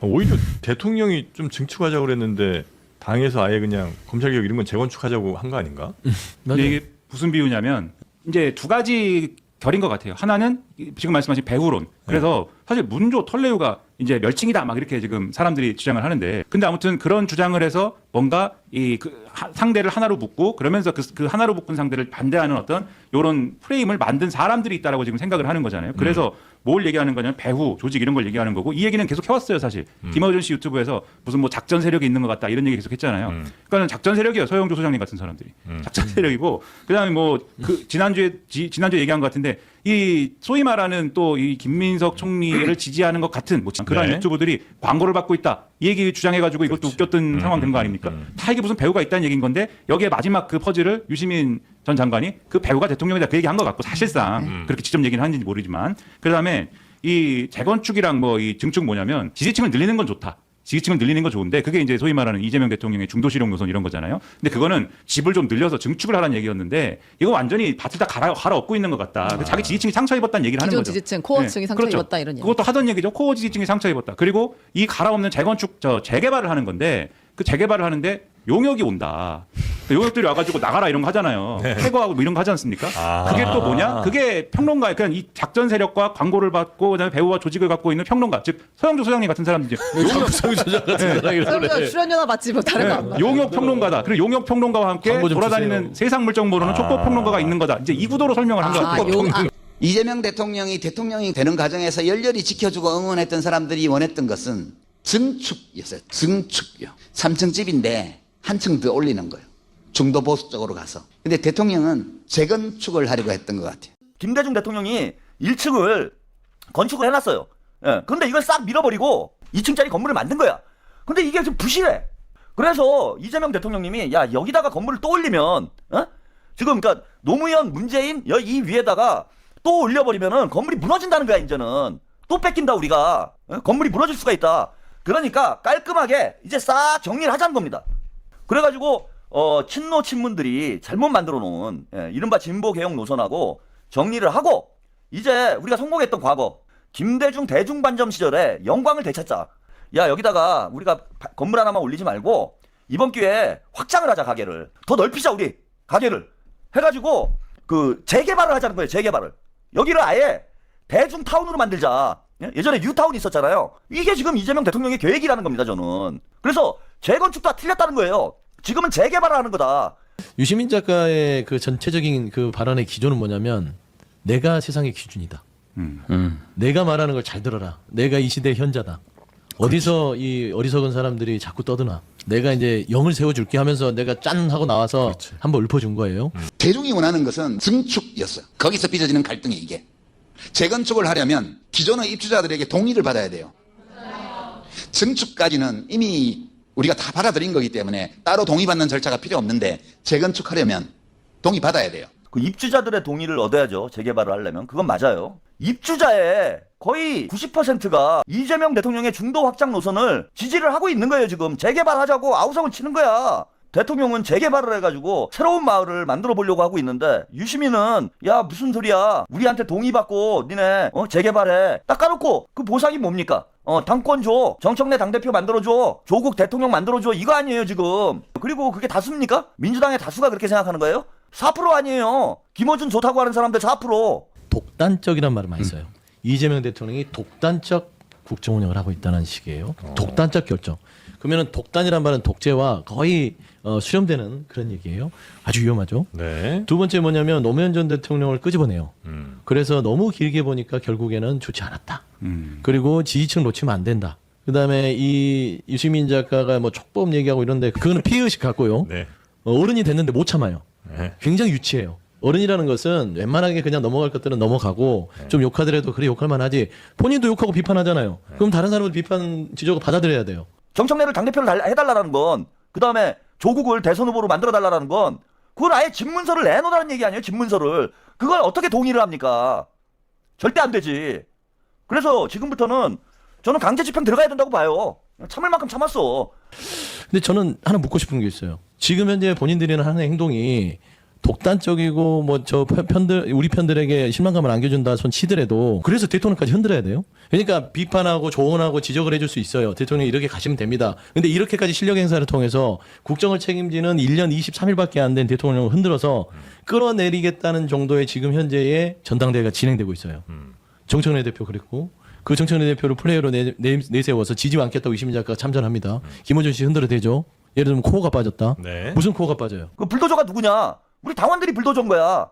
오히려 대통령이 좀 증축하자고 그랬는데 당에서 아예 그냥 검찰개혁 이런 건 재건축하자고 한 거 아닌가? 근데 이게 무슨 비유냐면 이제 두 가지 결인 것 같아요. 하나는 지금 말씀하신 배후론. 그래서 사실 문조 털레우가 이제 멸칭이다 막 이렇게 지금 사람들이 주장을 하는데, 근데 아무튼 그런 주장을 해서 뭔가 상대를 하나로 묶고 그러면서 그 하나로 묶은 상대를 반대하는 어떤 이런 프레임을 만든 사람들이 있다라고 지금 생각을 하는 거잖아요. 그래서 뭘 얘기하는 거냐면 배후, 조직 이런 걸 얘기하는 거고, 이 얘기는 계속 해왔어요 사실. 김어준 씨 유튜브에서 무슨 뭐 작전 세력이 있는 것 같다 이런 얘기 계속 했잖아요. 그러니까는 작전 세력이에요. 서영조 소장님 같은 사람들이 작전 세력이고, 그다음에 뭐 그 지난주에 얘기한 것 같은데, 이 소위 말하는 또 이 김민석 총리를 지지하는 것 같은 뭐 그런 네. 유튜브들이 광고를 받고 있다 이 얘기 주장해가지고 이것도 웃겼던 상황 된 거 아닙니까? 다 이게 무슨 배우가 있다는 얘기인 건데, 여기에 마지막 그 퍼즐을 유시민 전 장관이 그 배우가 대통령이다 그 얘기한 것 같고, 사실상 그렇게 직접 얘기는 하는지 모르지만, 그다음에 이 재건축이랑 뭐 이 증축 뭐냐면 지지층을 늘리는 건 좋다. 지지층을 늘리는 건 좋은데, 그게 이제 소위 말하는 이재명 대통령의 중도실용 노선 이런 거잖아요. 근데 그거는 집을 좀 늘려서 증축을 하라는 얘기였는데, 이거 완전히 밭을 다 갈아엎고 있는 것 같다. 자기 지지층이 상처 입었다는 얘기를 하는 기존 거죠. 지지층, 코어층이 상처 그렇죠. 입었다 이런 얘기. 그것도 하던 얘기죠. 코어 지지층이 상처 입었다. 그리고 이 갈아엎는 재건축 재개발을 하는 건데, 그 재개발을 하는데 용역이 온다. 용역들이 와가지고 나가라 이런 거 하잖아요. 해고하고 뭐 이런 거 하지 않습니까? 그게 또 뭐냐? 그게 평론가, 그냥 이 작전 세력과 광고를 받고 그다음에 배우와 조직을 갖고 있는 평론가, 즉 서영조 소장님 같은 사람들이 출연료나 받지 뭐 다른 거 안 받아. 용역 평론가다. 그리고 용역 평론가와 함께 광고 좀 돌아다니는 주세요. 세상 물정 모르는 촉법 평론가가 있는 거다. 이제 이 구도로 설명을 한 것 같아요. 이재명 대통령이 되는 과정에서 열렬히 지켜주고 응원했던 사람들이 원했던 것은 증축이었어요. 증축이요. 3층 집인데 한 층 더 올리는 거예요. 중도 보수 쪽으로 가서. 근데 대통령은 재건축을 하려고 했던 것 같아요. 김대중 대통령이 1층을 건축을 해놨어요. 예. 근데 이걸 싹 밀어버리고 2층짜리 건물을 만든 거야. 근데 이게 좀 부실해. 그래서 이재명 대통령님이 야 여기다가 건물을 또 올리면 지금 그러니까 노무현, 문재인 이 위에다가 또 올려버리면은 건물이 무너진다는 거야. 이제는 또 뺏긴다 우리가. 건물이 무너질 수가 있다. 그러니까 깔끔하게 이제 싹 정리를 하자는 겁니다. 그래가지고 친노 친문들이 잘못 만들어 놓은 이른바 진보 개혁 노선하고 정리를 하고, 이제 우리가 성공했던 과거 김대중 대중반점 시절에 영광을 되찾자. 야 여기다가 우리가 건물 하나만 올리지 말고 이번 기회에 확장을 하자. 가게를 더 넓히자. 우리 가게를 해가지고 그 재개발을 하자는 거예요. 재개발을. 여기를 아예 대중타운으로 만들자. 예전에 뉴타운이 있었잖아요. 이게 지금 이재명 대통령의 계획이라는 겁니다. 저는. 그래서 재건축도 다 틀렸다는 거예요. 지금은 재개발을 하는 거다. 유시민 작가의 그 전체적인 그 발언의 기조는 뭐냐면, 내가 세상의 기준이다. 내가 말하는 걸 잘 들어라. 내가 이 시대의 현자다. 어디서 이 어리석은 사람들이 자꾸 떠드나. 내가 이제 영을 세워줄게 하면서 내가 짠 하고 나와서 한번 읊어준 거예요. 대중이 원하는 것은 증축이었어요. 거기서 빚어지는 갈등이 이게. 재건축을 하려면 기존의 입주자들에게 동의를 받아야 돼요. 증축까지는 이미 우리가 다 받아들인 거기 때문에 따로 동의받는 절차가 필요 없는데, 재건축하려면 동의받아야 돼요. 그 입주자들의 동의를 얻어야죠. 재개발을 하려면. 그건 맞아요. 입주자의 거의 90%가 이재명 대통령의 중도 확장 노선을 지지를 하고 있는 거예요. 지금 재개발하자고 아우성을 치는 거야. 대통령은 재개발을 해가지고 새로운 마을을 만들어 보려고 하고 있는데, 유시민은 야 무슨 소리야, 우리한테 동의받고 니네 재개발해 딱 까놓고 그 보상이 뭡니까? 당권 줘, 정청래 당대표 만들어줘, 조국 대통령 만들어줘, 이거 아니에요 지금. 그리고 그게 다수입니까? 민주당의 다수가 그렇게 생각하는 거예요? 4% 아니에요. 김어준 좋다고 하는 사람들 4%. 독단적이란 말을 많이 써요. 이재명 대통령이 독단적 국정 운영을 하고 있다는 식이에요. 독단적 결정. 그러면은 독단이란 말은 독재와 거의 수렴되는 그런 얘기예요. 아주 위험하죠. 네. 두 번째 뭐냐면 노무현 전 대통령을 끄집어내요. 그래서 너무 길게 보니까 결국에는 좋지 않았다. 그리고 지지층 놓치면 안 된다. 그다음에 이 유시민 작가가 뭐 촉법 얘기하고 이런데 그거는 피해의식 갖고요. 네. 어른이 됐는데 못 참아요. 네. 굉장히 유치해요. 어른이라는 것은 웬만하게 그냥 넘어갈 것들은 넘어가고 좀 욕하더라도 그래 욕할만 하지. 본인도 욕하고 비판하잖아요. 그럼 다른 사람을 비판 지적을 받아들여야 돼요. 정청래를 당대표를 해달라는 건, 그 다음에 조국을 대선 후보로 만들어달라는 건, 그걸 아예 집문서를 내놓으라는 얘기 아니에요. 집문서를. 그걸 어떻게 동의를 합니까? 절대 안 되지. 그래서 지금부터는 저는 강제 집행 들어가야 된다고 봐요. 참을 만큼 참았어. 근데 저는 하나 묻고 싶은 게 있어요. 지금 현재 본인들이 하는 행동이 독단적이고 뭐 저 편들 우리 편들에게 실망감을 안겨준다 손 치더라도 그래서 대통령까지 흔들어야 돼요. 그러니까 비판하고 조언하고 지적을 해줄 수 있어요. 대통령이 이렇게 가시면 됩니다. 근데 이렇게까지 실력 행사를 통해서 국정을 책임지는 1년 23일밖에 안 된 대통령을 흔들어서 끌어내리겠다는 정도의 지금 현재의 전당대회가 진행되고 있어요. 정청래 대표 그랬고 그 정청래 대표를 플레이어로 내세워서 지지와 않겠다고 이시민 작가가 참전합니다. 김어준 씨 흔들어 대죠. 예를 들면 코어가 빠졌다. 네. 무슨 코어가 빠져요? 그 불도저가 누구냐? 우리 당원들이 불도저인 거야.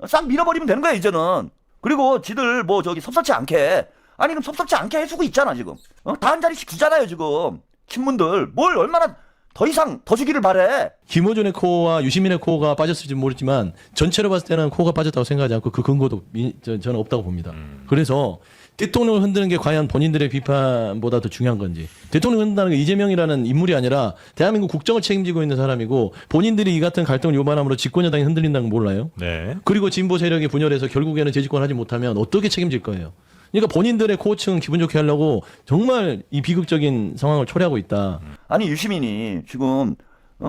싹 밀어버리면 되는 거야 이제는. 그리고 지들 뭐 저기 섭섭치 않게 아니 그럼 섭섭치 않게 해주고 있잖아 지금. 다 한 자리씩 주잖아요 지금. 친문들 뭘 얼마나 더 이상 더 주기를 바래. 김어준의 코어와 유시민의 코어가 빠졌을지 모르지만 전체로 봤을 때는 코어가 빠졌다고 생각하지 않고 그 근거도 저는 없다고 봅니다. 그래서 대통령을 흔드는 게 과연 본인들의 비판보다 더 중요한 건지 대통령을 흔든다는 게 이재명이라는 인물이 아니라 대한민국 국정을 책임지고 있는 사람이고 본인들이 이 같은 갈등을 요반함으로 집권여당이 흔들린다는 거 몰라요? 네. 그리고 진보 세력이 분열해서 결국에는 재집권하지 못하면 어떻게 책임질 거예요? 그러니까 본인들의 코어층 기분 좋게 하려고 정말 이 비극적인 상황을 초래하고 있다. 아니 유시민이 지금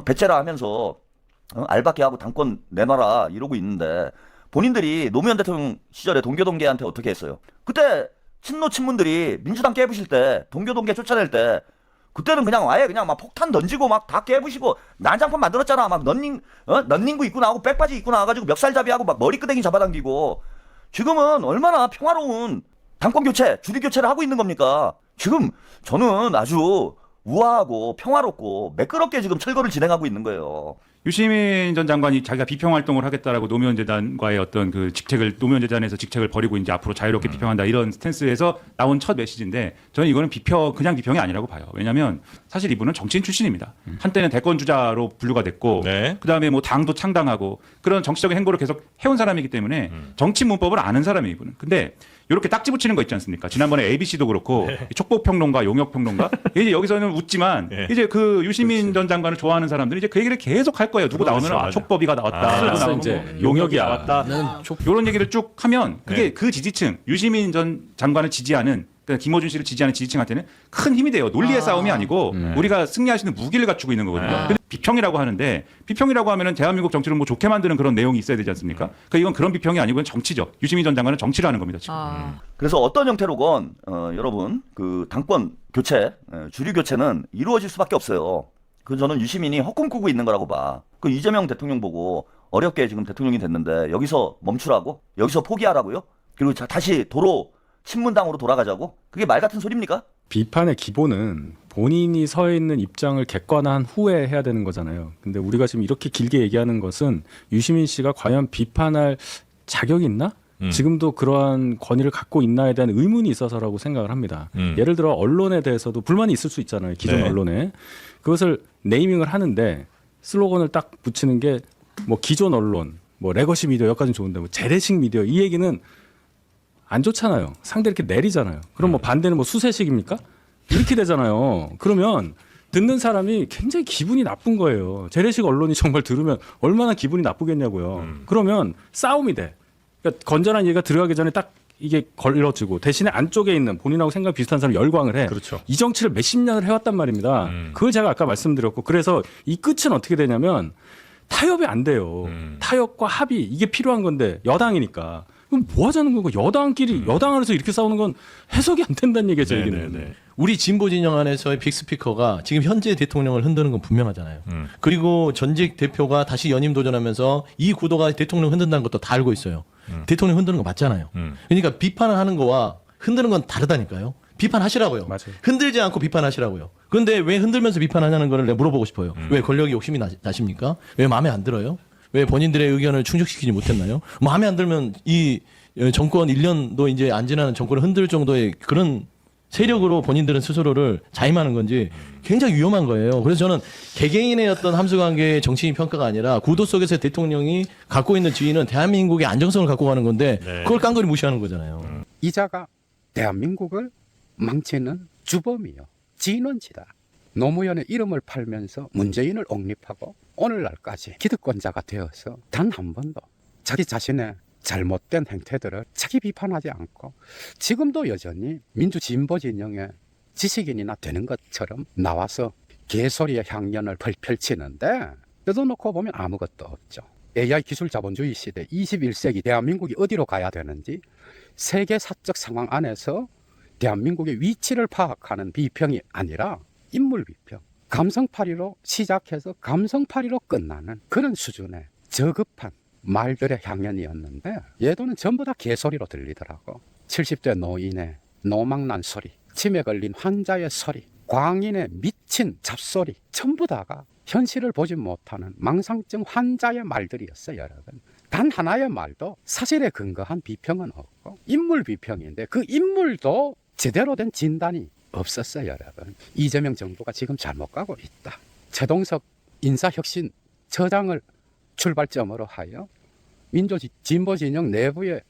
배째라 하면서 알바끼 하고 당권 내놔라 이러고 있는데 본인들이 노무현 대통령 시절에 동교동계한테 어떻게 했어요? 그때 친노 친문들이 민주당 깨부실 때 동교동계 쫓아낼 때 그때는 그냥 아예 그냥 막 폭탄 던지고 막 다 깨부시고 난장판 만들었잖아. 막 런닝구 입고 나오고 백바지 입고 나와가지고 멱살잡이하고 막 머리끄댕이 잡아당기고 지금은 얼마나 평화로운 당권 교체, 주류 교체를 하고 있는 겁니까? 지금 저는 아주 우아하고 평화롭고 매끄럽게 지금 철거를 진행하고 있는 거예요. 유시민 전 장관이 자기가 비평 활동을 하겠다라고 노무현재단과의 어떤 그 직책을 노무현재단에서 직책을 버리고 이제 앞으로 자유롭게 비평한다 이런 스탠스에서 나온 첫 메시지인데 저는 이거는 그냥 비평이 아니라고 봐요. 왜냐하면 사실 이분은 정치인 출신입니다. 한때는 대권 주자로 분류가 됐고 네. 그다음에 뭐 당도 창당하고 그런 정치적인 행보를 계속 해온 사람이기 때문에 정치 문법을 아는 사람이에요 이분은. 근데 이렇게 딱지 붙이는 거 있지 않습니까? 지난번에 ABC도 그렇고 촉법평론가, 용역평론가 이제 여기서는 웃지만 이제 그 유시민 전 장관을 좋아하는 사람들이 이제 그 얘기를 계속 할 거예요. 누구 나오면 맞아. 촉법이가 나왔다, 누구 나오면 이제 뭐 용역이 나왔다, 이런 얘기를 쭉 하면 그게 그 지지층 유시민 전 장관을 지지하는 그러니까 김어준 씨를 지지하는 지지층한테는 큰 힘이 돼요. 논리의 싸움이 아니고 우리가 승리할 수 있는 무기를 갖추고 있는 거거든요. 근데 비평이라고 하는데 비평이라고 하면은 대한민국 정치를 뭐 좋게 만드는 그런 내용이 있어야 되지 않습니까? 그러니까 이건 그런 비평이 아니고 정치죠. 유시민 전 장관은 정치를 하는 겁니다. 지금. 그래서 어떤 형태로건 여러분 그 당권 교체, 주류 교체는 이루어질 수밖에 없어요. 그 저는 유시민이 헛꿈 꾸고 있는 거라고 봐. 그 이재명 대통령 보고 어렵게 지금 대통령이 됐는데 여기서 멈추라고? 여기서 포기하라고요? 그리고 다시 도로 친문당으로 돌아가자고? 그게 말 같은 소리입니까? 비판의 기본은 본인이 서 있는 입장을 객관화한 후에 해야 되는 거잖아요. 근데 우리가 지금 이렇게 길게 얘기하는 것은 유시민 씨가 과연 비판할 자격이 있나? 지금도 그러한 권위를 갖고 있나에 대한 의문이 있어서라고 생각을 합니다. 예를 들어 언론에 대해서도 불만이 있을 수 있잖아요. 기존 네. 언론에. 그것을 네이밍을 하는데 슬로건을 딱 붙이는 게 뭐 기존 언론, 뭐 레거시 미디어 여기까지는 좋은데 뭐 재래식 미디어 이 얘기는 안 좋잖아요. 상대 이렇게 내리잖아요. 그럼 뭐 반대는 뭐 수세식입니까? 이렇게 되잖아요. 그러면 듣는 사람이 굉장히 기분이 나쁜 거예요. 재래식 언론이 정말 들으면 얼마나 기분이 나쁘겠냐고요. 그러면 싸움이 돼. 그러니까 건전한 얘기가 들어가기 전에 딱 이게 걸러지고 대신에 안쪽에 있는 본인하고 생각 비슷한 사람 열광을 해. 그렇죠. 이 정치를 몇십 년을 해왔단 말입니다. 그걸 제가 아까 말씀드렸고 그래서 이 끝은 어떻게 되냐면 타협이 안 돼요. 타협과 합의 이게 필요한 건데 여당이니까. 그럼 뭐 하자는 거고 여당끼리 여당 안에서 이렇게 싸우는 건 해석이 안 된다는 얘기죠. 네, 얘기는. 네, 네. 우리 진보 진영 안에서의 빅스피커가 지금 현재 대통령을 흔드는 건 분명하잖아요. 그리고 전직 대표가 다시 연임 도전하면서 이 구도가 대통령 흔든다는 것도 다 알고 있어요. 대통령 흔드는 거 맞잖아요. 그러니까 비판을 하는 거와 흔드는 건 다르다니까요. 비판하시라고요. 맞아요. 흔들지 않고 비판하시라고요. 그런데 왜 흔들면서 비판하냐는 거를 내가 물어보고 싶어요. 왜 권력이 욕심이 나십니까? 왜 마음에 안 들어요? 왜 본인들의 의견을 충족시키지 못했나요? 마음에 안 들면 이 정권 1년도 이제 안 지나는 정권을 흔들 정도의 그런 세력으로 본인들은 스스로를 자임하는 건지 굉장히 위험한 거예요. 그래서 저는 개개인의 어떤 함수관계의 정치인 평가가 아니라 구도 속에서 대통령이 갖고 있는 지위는 대한민국의 안정성을 갖고 가는 건데 네. 그걸 깡그리 무시하는 거잖아요. 이자가 대한민국을 망치는 주범이요. 진원지다. 노무현의 이름을 팔면서 문재인을 옹립하고 오늘날까지 기득권자가 되어서 단 한 번도 자기 자신의 잘못된 행태들을 자기 비판하지 않고 지금도 여전히 민주진보 진영의 지식인이나 되는 것처럼 나와서 개소리의 향연을 펼치는데 뜯어놓고 보면 아무것도 없죠. AI 기술 자본주의 시대 21세기 대한민국이 어디로 가야 되는지 세계 사적 상황 안에서 대한민국의 위치를 파악하는 비평이 아니라 인물 비평, 감성파리로 시작해서 감성파리로 끝나는 그런 수준의 저급한 말들의 향연이었는데 얘도는 전부 다 개소리로 들리더라고. 70대 노인의 노망난 소리, 치매 걸린 환자의 소리, 광인의 미친 잡소리, 전부 다가 현실을 보지 못하는 망상증 환자의 말들이었어요, 여러분. 단 하나의 말도 사실에 근거한 비평은 없고 인물 비평인데 그 인물도 제대로 된 진단이 없었어요, 여러분. 이재명 정부가 지금 잘못 가고 있다. 최동석 인사혁신 처장을 출발점으로 하여 진보 진영 내부의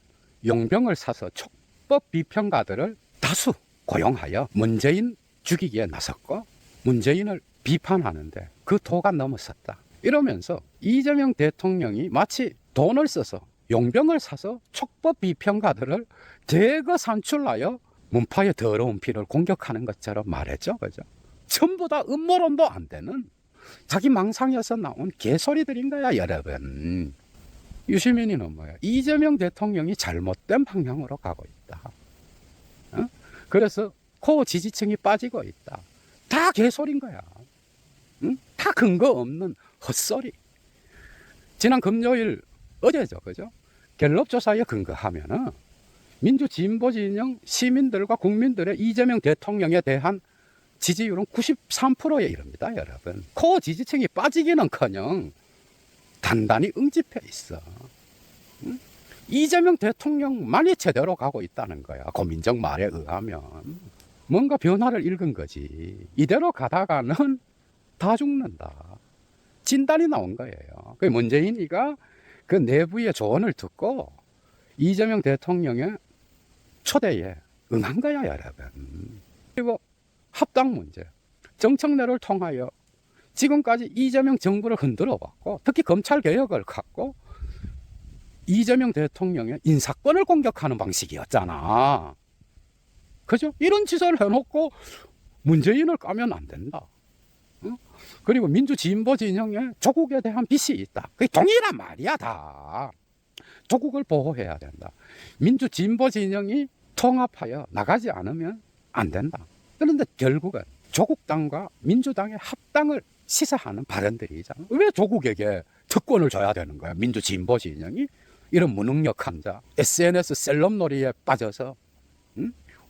용병을 사서 촉법 비평가들을 다수 고용하여 문재인 죽이기에 나섰고 문재인을 비판하는데 그 도가 넘어섰다. 이러면서 이재명 대통령이 마치 돈을 써서 용병을 사서 촉법 비평가들을 대거 산출하여 문파의 더러운 피를 공격하는 것처럼 말했죠. 그죠? 전부 다 음모론도 안 되는 자기 망상에서 나온 개소리들인 거야, 여러분. 유시민이는 뭐야? 이재명 대통령이 잘못된 방향으로 가고 있다. 어? 그래서 코어 지지층이 빠지고 있다. 다 개소리인 거야. 응? 다 근거 없는 헛소리. 지난 금요일 어제죠, 그죠? 갤럽 조사에 근거하면은 민주 진보 진영 시민들과 국민들의 이재명 대통령에 대한 지지율은 93%에 이릅니다, 여러분. 코어 지지층이 빠지기는커녕 단단히 응집해 있어. 응? 이재명 대통령만이 제대로 가고 있다는 거야. 고민정 말에 의하면 뭔가 변화를 읽은 거지. 이대로 가다가는 다 죽는다. 진단이 나온 거예요. 그 문재인이가 그 내부의 조언을 듣고 이재명 대통령의 초대에 응한 거야, 여러분. 그리고 합당 문제, 정청래를 통하여 지금까지 이재명 정부를 흔들어 왔고 특히 검찰 개혁을 갖고 이재명 대통령의 인사권을 공격하는 방식이었잖아. 그죠? 이런 짓을 해놓고 문재인을 까면 안 된다. 응? 그리고 민주 진보 진영에 조국에 대한 빚이 있다. 그게 동일한 말이야, 다. 조국을 보호해야 된다. 민주 진보 진영이 통합하여 나가지 않으면 안 된다. 그런데 결국은 조국당과 민주당의 합당을 시사하는 발언들이잖아. 왜 조국에게 특권을 줘야 되는 거야? 민주 진보 진영이 이런 무능력한 자, SNS 셀럽놀이에 빠져서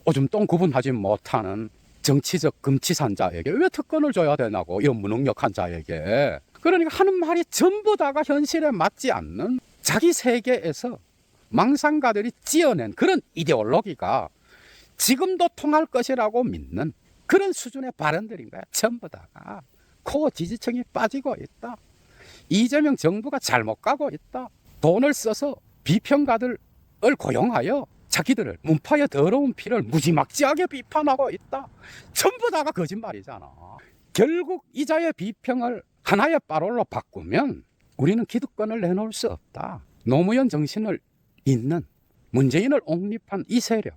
오줌 똥 구분하지 못하는 정치적 금치산자에게 왜 특권을 줘야 되냐고, 이런 무능력한 자에게. 그러니까 하는 말이 전부 다가 현실에 맞지 않는 자기 세계에서 망상가들이 찌어낸 그런 이데올로기가 지금도 통할 것이라고 믿는 그런 수준의 발언들인 거야. 전부 다가. 코어 지지층이 빠지고 있다. 이재명 정부가 잘못 가고 있다. 돈을 써서 비평가들을 고용하여 자기들을 문파의 더러운 피를 무지막지하게 비판하고 있다. 전부 다가 거짓말이잖아. 결국 이자의 비평을 하나의 빠롤로 바꾸면 우리는 기득권을 내놓을 수 없다. 노무현 정신을 잇는 문재인을 옹립한 이 세력,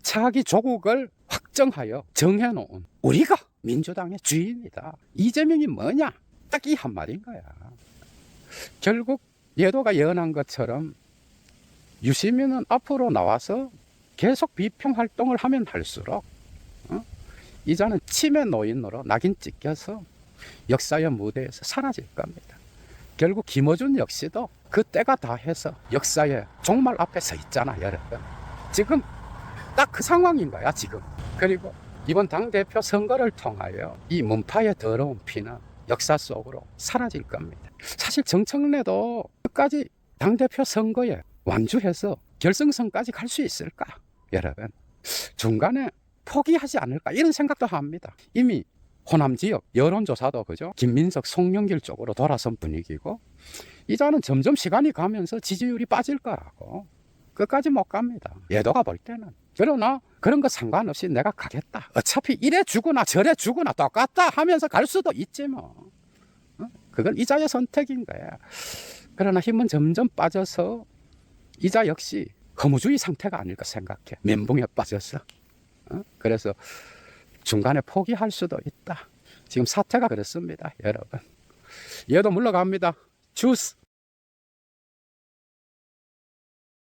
차기 조국을 확정하여 정해놓은 우리가 민주당의 주인이다. 이재명이 뭐냐? 딱 이 한마디인 거야. 결국 예도가 예언한 것처럼 유시민은 앞으로 나와서 계속 비평 활동을 하면 할수록 이자는 치매 노인으로 낙인 찍혀서 역사의 무대에서 사라질 겁니다. 결국 김어준 역시도 그 때가 다 해서 역사의 종말 앞에 서 있잖아, 여러분. 지금 딱 그 상황인 거야, 지금. 그리고 이번 당대표 선거를 통하여 이 문파의 더러운 피는 역사 속으로 사라질 겁니다. 사실 정청래도 끝까지 당대표 선거에 완주해서 결승선까지 갈 수 있을까, 여러분? 중간에 포기하지 않을까, 이런 생각도 합니다. 이미 호남 지역 여론조사도 그죠? 김민석, 송영길 쪽으로 돌아선 분위기고, 이자는 점점 시간이 가면서 지지율이 빠질 거라고. 끝까지 못 갑니다, 예도가 볼 때는. 그러나 그런 거 상관없이 내가 가겠다. 어차피 이래 주거나 저래 주거나 똑같다 하면서 갈 수도 있지 뭐. 그건 이자의 선택인 거야. 그러나 힘은 점점 빠져서 이자 역시 허무주의 상태가 아닐까 생각해. 멘붕에 빠져서. 그래서 중간에 포기할 수도 있다. 지금 사태가 그렇습니다, 여러분. 얘도 물러갑니다. 주스.